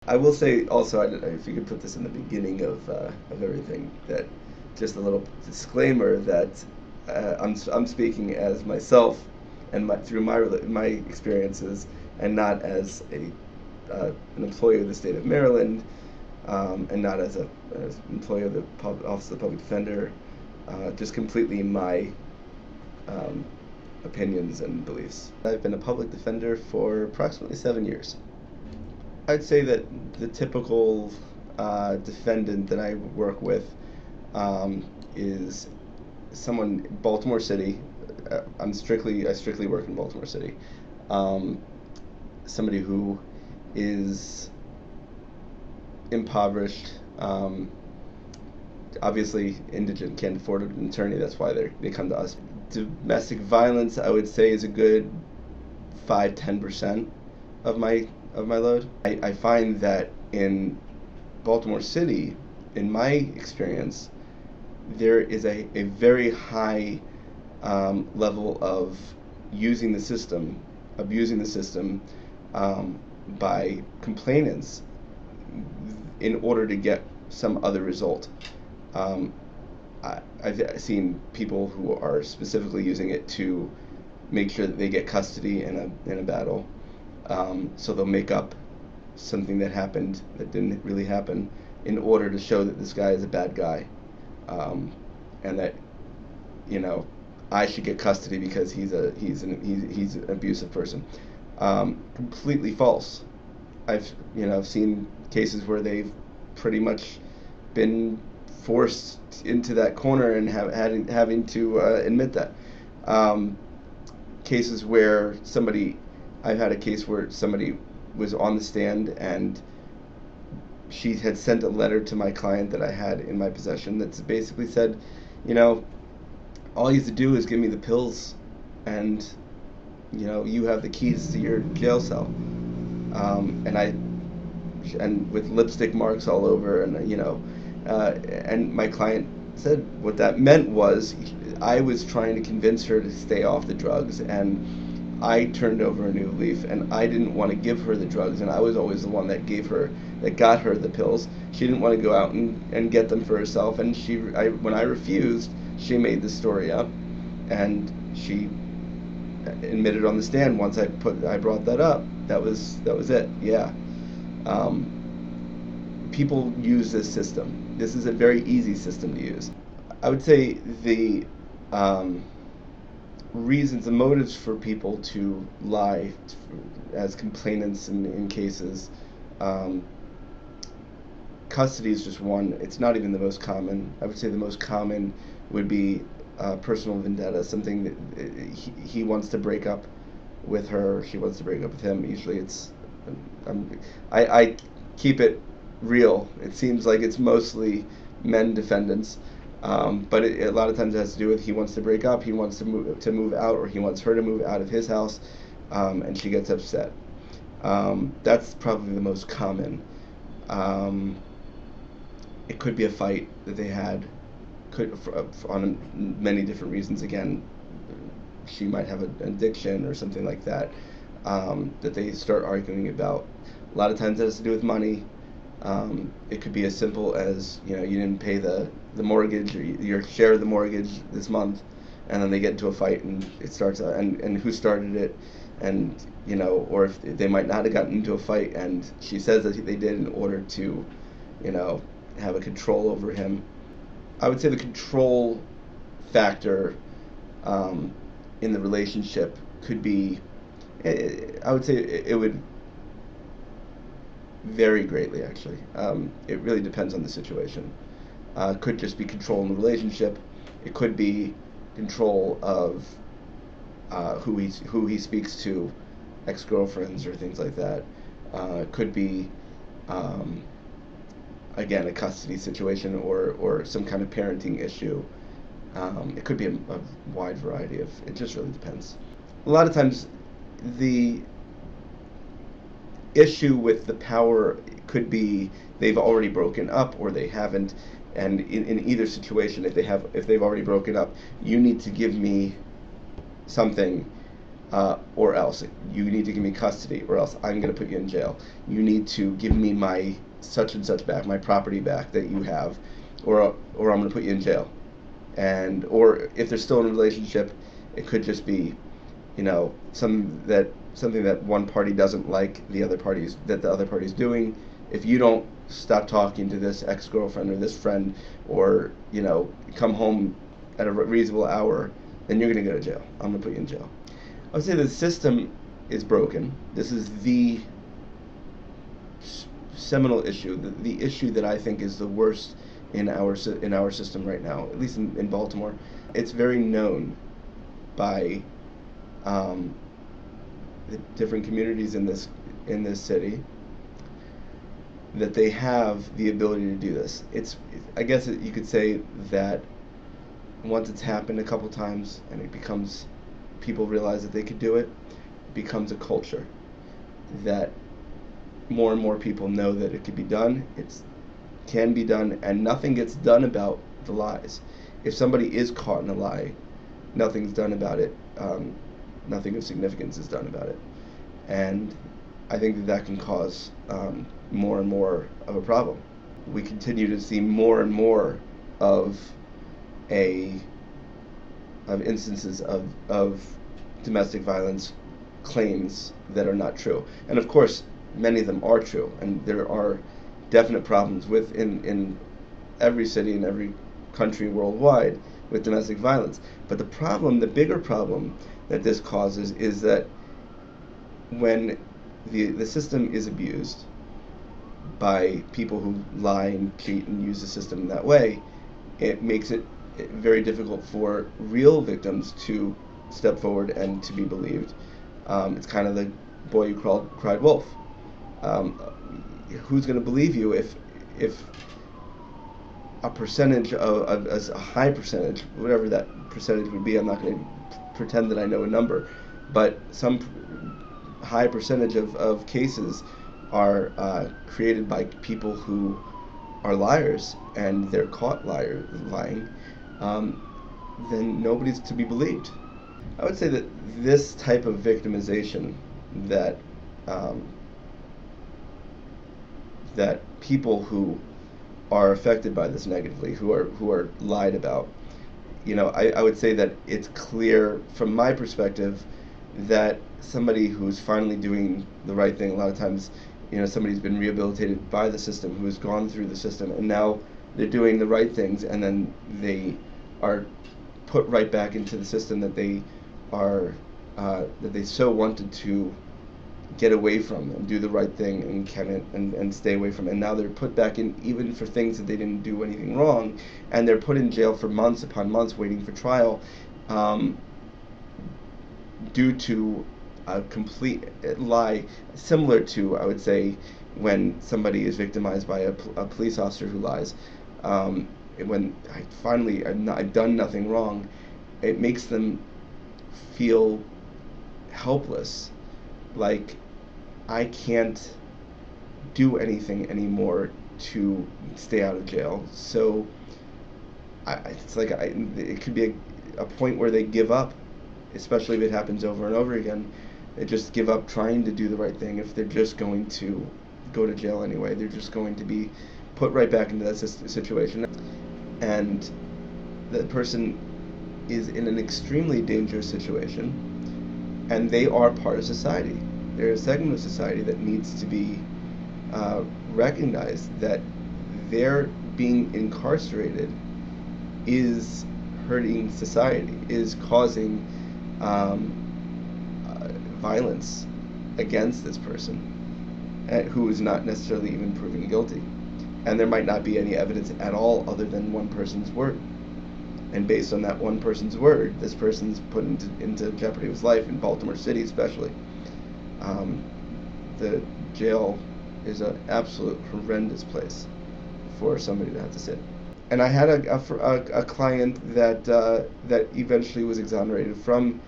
I will say also, if you could put this in the beginning of everything, that just a little disclaimer that I'm speaking as myself and through my experiences, and not as an employee of the state of Maryland, and not as an employee of the Office of the Public Defender. Just completely my um, opinions and beliefs. I've been a public defender for approximately 7 years. I'd say that the typical defendant that I work with is someone Baltimore City. I strictly work in Baltimore City. Um, Somebody who is impoverished, obviously indigent, can't afford an attorney. That's why they come to us. Domestic violence, I would say, is a good 5-10% of my load. I find that in Baltimore City, in my experience, there is a very high level of using the system, abusing the system by complainants in order to get some other result. Um, I've seen people who are specifically using it to make sure that they get custody in a battle. So they'll make up something that happened that didn't really happen in order to show that this guy is a bad guy, and that you know I should get custody because he's an abusive person. Completely false. I've seen cases where they've pretty much been forced into that corner and having to admit that. Um, Cases where I've had a case where somebody was on the stand and she had sent a letter to my client that I had in my possession that basically said, you know, all you have to do is give me the pills, and you have the keys to your jail cell. And with lipstick marks all over, and my client said what that meant was I was trying to convince her to stay off the drugs, and I turned over a new leaf, and I didn't want to give her the drugs, and I was always the one that got her the pills. She didn't want to go out and get them for herself, and when I refused, she made the story up, and she admitted on the stand once I brought that up. That was it. Yeah. People use this system. This is a very easy system to use. I would say the reasons, the motives for people to lie as complainants in cases. Custody is just one. It's not even the most common. I would say the most common would be personal vendetta, something that he wants to break up with her, she wants to break up with him. Usually it's, I keep it real. It seems like it's mostly men defendants, but a lot of times it has to do with he wants to break up, he wants to move out, or he wants her to move out of his house, and she gets upset. That's probably the most common. It could be a fight that they had, on many different reasons. Again, she might have an addiction or something like that, that they start arguing about. A lot of times it has to do with money. It could be as simple as, you didn't pay the mortgage, or your share of the mortgage this month, and then they get into a fight, and it starts, and who started it, and or if they might not have gotten into a fight, and she says that they did in order to, have a control over him. I would say the control factor in the relationship could be, I would say it would vary greatly, actually. It really depends on the situation. It could just be control in the relationship. It could be control of who he speaks to, ex-girlfriends or things like that. It could be, again, a custody situation, or some kind of parenting issue. It could be a wide variety of. It just really depends. A lot of times, the issue with the power could be they've already broken up or they haven't, and in either situation, if they've already broken up, you need to give me something or else you need to give me custody, or else I'm going to put you in jail. You need to give me my such and such back, my property back that you have, or I'm going to put you in jail. And or if they're still in a relationship, it could just be, something that one party doesn't like the other party's doing. If you don't stop talking to this ex-girlfriend or this friend, or come home at a reasonable hour, then you're going to go to jail. I'm going to put you in jail. I would say the system is broken. This is the seminal issue, the issue that I think is the worst in our system right now, at least in Baltimore. It's very known by the different communities in this city that they have the ability to do this. I guess you could say that once it's happened a couple times and people realize that they could do it, it becomes a culture that more and more people know that it could be done. It can be done, and nothing gets done about the lies. If somebody is caught in a lie, nothing's done about it. Nothing of significance is done about it, and I think that can cause more and more of a problem. We continue to see more and more of instances of domestic violence claims that are not true, and of course many of them are true, and there are definite problems in every city and every country worldwide with domestic violence. But the bigger problem that this causes is that when the system is abused by people who lie and cheat and use the system in that way, it makes it very difficult for real victims to step forward and to be believed. It's kind of the boy who cried wolf. Who's going to believe you if a percentage of a high percentage, whatever that percentage would be? I'm not going to pretend that I know a number, but some high percentage of cases are created by people who are liars, and they're caught lying, then nobody's to be believed. I would say that this type of victimization that that people who are affected by this negatively, who are lied about, I would say that it's clear from my perspective that somebody who's finally doing the right thing, a lot of times, somebody's been rehabilitated by the system, who has gone through the system, and now they're doing the right things, and then they are put right back into the system that they so wanted to get away from and do the right thing and stay away from, and now they're put back in even for things that they didn't do anything wrong, and they're put in jail for months upon months waiting for trial, due to a complete lie, similar to, I would say, when somebody is victimized by a police officer who lies. When I've done nothing wrong, it makes them feel helpless, like I can't do anything anymore to stay out of jail. So it could be a point where they give up, especially if it happens over and over again. They just give up trying to do the right thing. If they're just going to go to jail anyway, they're just going to be put right back into that situation, and the person is in an extremely dangerous situation, and they are part of society. They're a segment of society that needs to be recognized, that their being incarcerated is hurting society, is causing violence against this person, who is not necessarily even proven guilty. And there might not be any evidence at all other than one person's word. And based on that one person's word, this person's put into jeopardy of his life, in Baltimore City especially. The jail is an absolute horrendous place for somebody to have to sit. And I had a client that eventually was exonerated from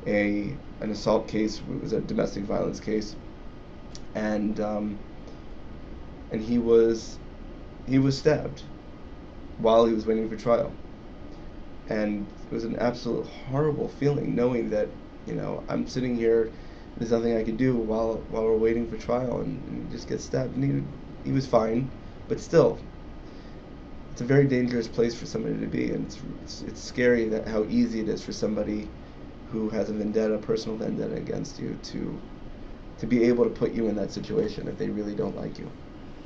an assault case. It was a domestic violence case, and he was stabbed while he was waiting for trial. And it was an absolute horrible feeling knowing that I'm sitting here. There's nothing I could do while we're waiting for trial, and he just gets stabbed. And he was fine, but still, it's a very dangerous place for somebody to be, and it's scary that how easy it is for somebody who has a vendetta, personal vendetta against you, to be able to put you in that situation if they really don't like you.